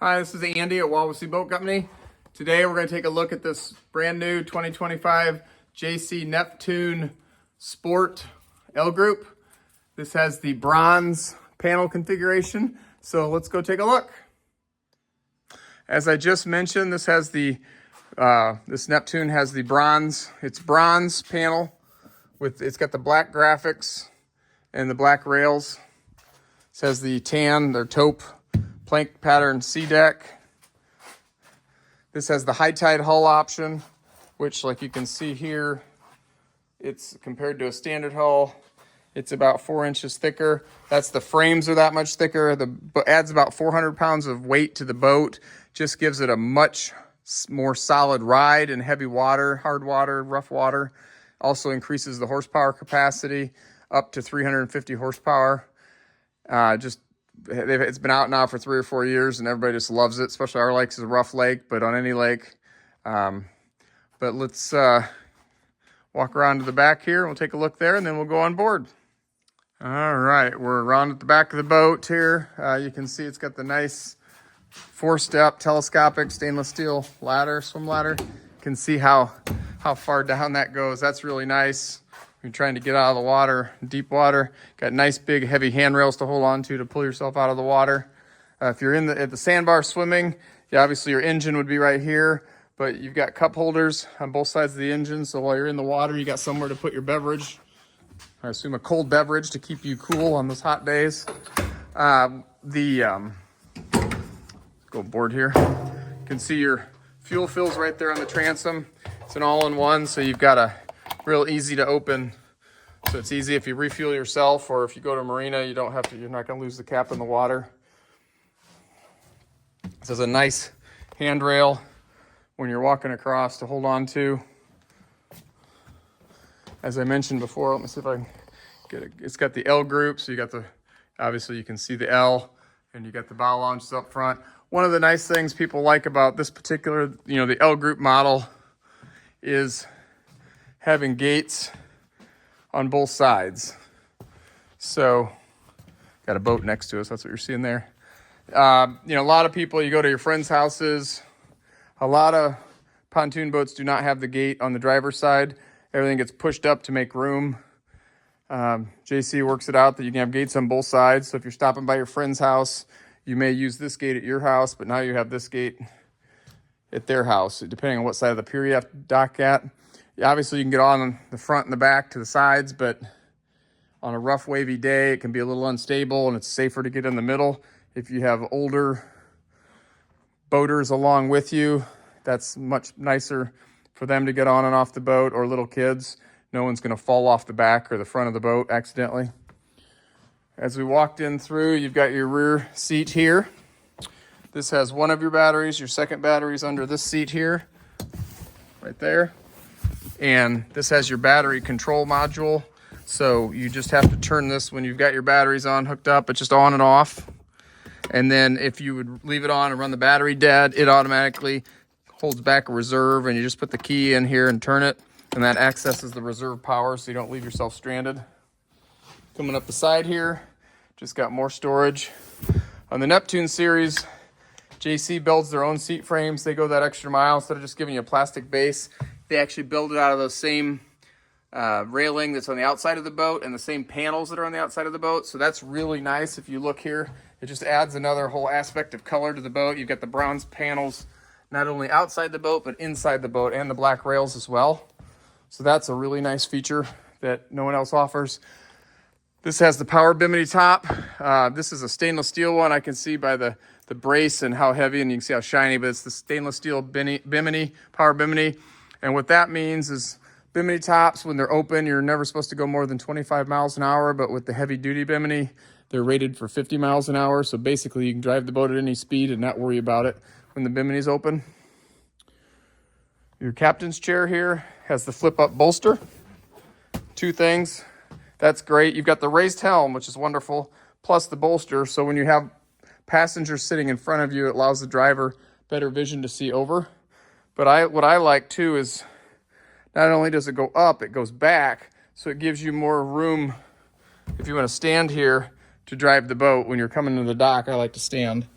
Hi, this is Andy at Wawasee Boat Company. Today we're going to take a look at this brand new 2025 JC NepToon Sport L Group. This has the bronze panel configuration, so let's go take a look. As I just mentioned, this has the this NepToon has the bronze. It's bronze panel with it's got the black graphics and the black rails. It has the tan, their taupe plank pattern sea deck. This has the high tide hull option, which, like you can see here, it's compared to a standard hull, it's about 4 inches thicker. That's the frames are that much thicker. Adds about 400 pounds of weight to the boat. Just gives it a much more solid ride in heavy water, hard water, rough water. Also increases the horsepower capacity up to 350 horsepower. It's been out now for 3 or 4 years, and everybody just loves it. Especially our lake is a rough lake, but on any lake. But let's walk around to the back here. We'll take a look there, and then we'll go on board. All right, we're around at the back of the boat here. You can see it's got the nice 4-step telescopic stainless steel ladder, swim ladder. You can see how far down that goes. That's really nice. You're trying to get out of the water, deep water. Got nice big heavy handrails to hold on to pull yourself out of the water. If you're at the sandbar swimming, obviously your engine would be right here, but you've got cup holders on both sides of the engine. So while you're in the water, you got somewhere to put your beverage. I assume a cold beverage to keep you cool on those hot days. Go aboard here. You can see your fuel fills right there on the transom. It's an all-in-one, so you've got a real easy to open. So it's easy if you refuel yourself, or if you go to a marina, you don't have to, you're not going to lose the cap in the water. This is a nice handrail when you're walking across to hold on to. As I mentioned before, let me see if I can get it. It's got the L group, so you got the, obviously you can see the L, and you got the bow launches up front. One of the nice things people like about this particular, the L group model is having gates on both sides. So, got a boat next to us, that's what you're seeing there. A lot of people, you go to your friends' houses, a lot of pontoon boats do not have the gate on the driver's side. Everything gets pushed up to make room. JC works it out that you can have gates on both sides. So if you're stopping by your friend's house, you may use this gate at your house, but now you have this gate at their house, depending on what side of the pier you have to dock at. Obviously, you can get on the front and the back to the sides, but on a rough, wavy day, it can be a little unstable, and it's safer to get in the middle. If you have older boaters along with you, that's much nicer for them to get on and off the boat, or little kids. No one's going to fall off the back or the front of the boat accidentally. As we walked in through, you've got your rear seat here. This has one of your batteries. Your second battery is under this seat here, right there. And this has your battery control module. So you just have to turn this when you've got your batteries on, hooked up. It's just on and off. And then if you would leave it on and run the battery dead, it automatically holds back a reserve, and you just put the key in here and turn it, and that accesses the reserve power so you don't leave yourself stranded. Coming up the side here, just got more storage. On the NepToon series, JC builds their own seat frames. They go that extra mile. Instead of just giving you a plastic base, they actually build it out of the same railing that's on the outside of the boat and the same panels that are on the outside of the boat. So that's really nice. If you look here, it just adds another whole aspect of color to the boat. You've got the bronze panels not only outside the boat, but inside the boat, and the black rails as well. So that's a really nice feature that no one else offers. This has the power bimini top. This is a stainless steel one. I can see by the brace and how heavy, and you can see how shiny, but it's the stainless steel bimini, power bimini. And what that means is bimini tops, when they're open, you're never supposed to go more than 25 miles an hour, but with the heavy duty bimini, they're rated for 50 miles an hour. So basically you can drive the boat at any speed and not worry about it when the bimini's open. Your captain's chair here has the flip up bolster. 2 things. That's great. You've got the raised helm, which is wonderful, plus the bolster. So when you have passengers sitting in front of you, it allows the driver better vision to see over. But what I like too is not only does it go up, it goes back. So it gives you more room if you want to stand here to drive the boat. When you're coming to the dock, I like to stand.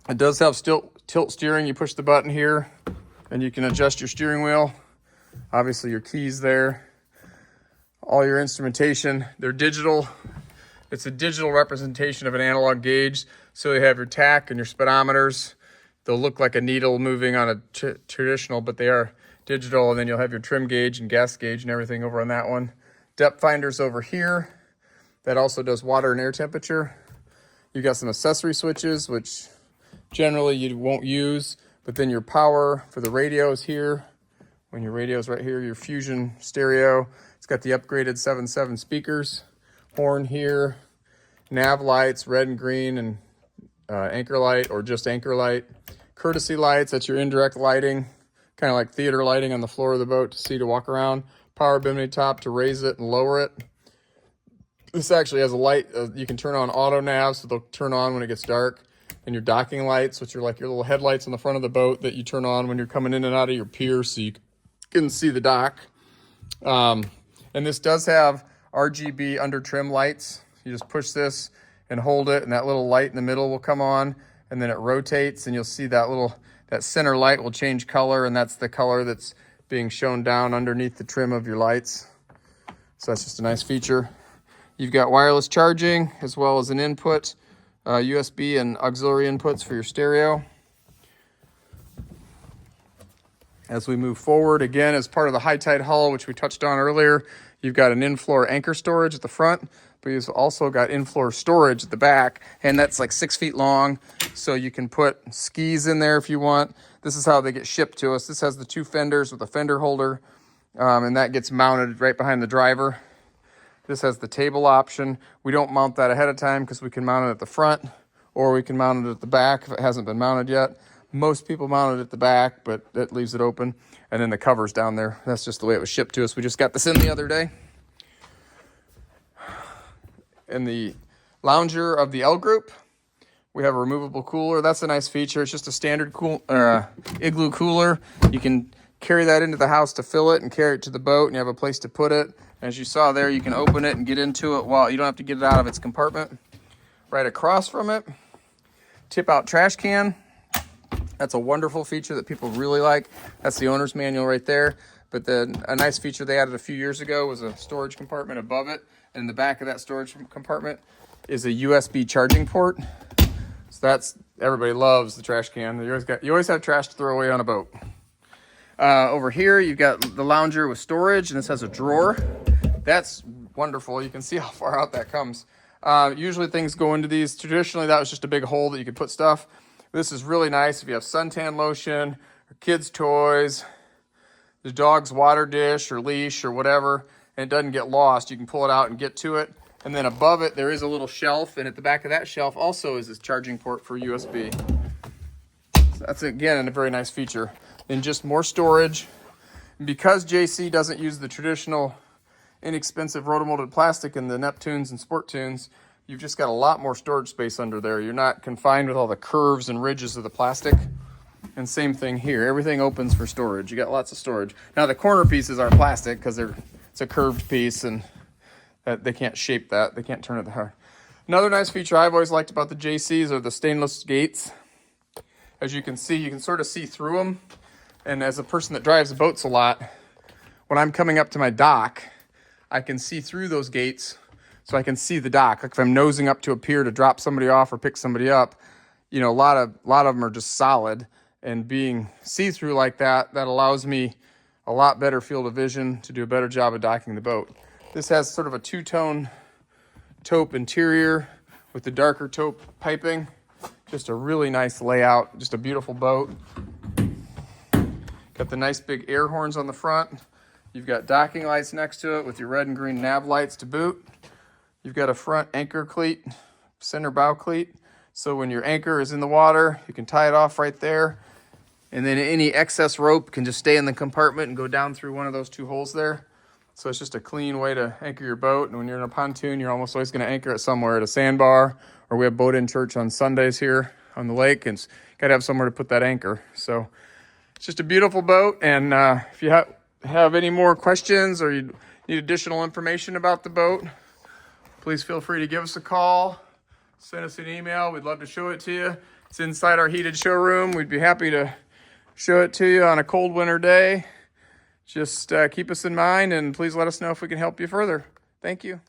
It does have tilt steering. You push the button here and you can adjust your steering wheel. Obviously your keys there. All your instrumentation, they're digital. It's a digital representation of an analog gauge. So you have your tach and your speedometers. They'll look like a needle moving on a traditional, but they are digital. And then you'll have your trim gauge and gas gauge and everything over on that one. Depth finder's over here. That also does water and air temperature. You got some accessory switches, which generally you won't use, but then your power for the radio is here. When your radio is right here, your Fusion stereo. It's got the upgraded 7.7 speakers, horn here, nav lights, red and green, and anchor light or just anchor light. Courtesy lights, that's your indirect lighting, kind of like theater lighting on the floor of the boat to see to walk around. Power bimini top to raise it and lower it. This actually has a light, you can turn on auto nav, so they'll turn on when it gets dark. And your docking lights, which are like your little headlights on the front of the boat that you turn on when you're coming in and out of your pier so you can see the dock. And this does have RGB under trim lights. You just push this and hold it, and that little light in the middle will come on, and then it rotates, and you'll see that center light will change color, and that's the color that's being shown down underneath the trim of your lights. So that's just a nice feature. You've got wireless charging as well as an input, USB and auxiliary inputs for your stereo. As we move forward, again, as part of the high tide hull, which we touched on earlier, you've got an in-floor anchor storage at the front, but you've also got in-floor storage at the back, and that's like 6 feet long, so you can put skis in there if you want. This is how they get shipped to us. This has the 2 fenders with a fender holder, and that gets mounted right behind the driver. This has the table option. We don't mount that ahead of time because we can mount it at the front, or we can mount it at the back if it hasn't been mounted yet. Most people mount it at the back, but that leaves it open. And then the cover's down there. That's just the way it was shipped to us. We just got this in the other day. In the lounger of the L group, we have a removable cooler. That's a nice feature. It's just a standard igloo cooler. You can carry that into the house to fill it and carry it to the boat, and you have a place to put it. As you saw there, you can open it and get into it while you don't have to get it out of its compartment. Right across from it, tip out trash can. That's a wonderful feature that people really like. That's the owner's manual right there. But then a nice feature they added a few years ago was a storage compartment above it. And in the back of that storage compartment is a USB charging port. So everybody loves the trash can. You always have trash to throw away on a boat. Over here, you've got the lounger with storage, and this has a drawer. That's wonderful. You can see how far out that comes. Usually things go into these. Traditionally, that was just a big hole that you could put stuff. This is really nice if you have suntan lotion, or kids' toys, the dog's water dish or leash or whatever, and it doesn't get lost. You can pull it out and get to it. And then above it, there is a little shelf, and at the back of that shelf also is this charging port for USB. So that's, again, a very nice feature. Then just more storage. And because JC doesn't use the traditional inexpensive rotomolded plastic in the NepToons and SportToons, you've just got a lot more storage space under there. You're not confined with all the curves and ridges of the plastic. And same thing here. Everything opens for storage. You got lots of storage. Now the corner pieces are plastic because it's a curved piece, and they can't shape that. They can't turn it that hard. Another nice feature I've always liked about the JCs are the stainless gates. As you can see, you can sort of see through them. And as a person that drives boats a lot, when I'm coming up to my dock, I can see through those gates, so I can see the dock. Like if I'm nosing up to a pier to drop somebody off or pick somebody up, you know, a lot of them are just solid, and being see-through like that allows me a lot better field of vision to do a better job of docking the boat. This has sort of a two-tone taupe interior with the darker taupe piping. Just a really nice layout, just a beautiful boat. Got the nice big air horns on the front. You've got docking lights next to it with your red and green nav lights to boot. You've got a front anchor cleat, center bow cleat. So when your anchor is in the water, you can tie it off right there. And then any excess rope can just stay in the compartment and go down through one of those 2 holes there. So it's just a clean way to anchor your boat. And when you're in a pontoon, you're almost always going to anchor it somewhere at a sandbar, or we have boat in church on Sundays here on the lake, and got to have somewhere to put that anchor. So it's just a beautiful boat. And if you have any more questions or you need additional information about the boat, please feel free to give us a call, send us an email. We'd love to show it to you. It's inside our heated showroom. We'd be happy to show it to you on a cold winter day. Just keep us in mind, and please let us know if we can help you further. Thank you.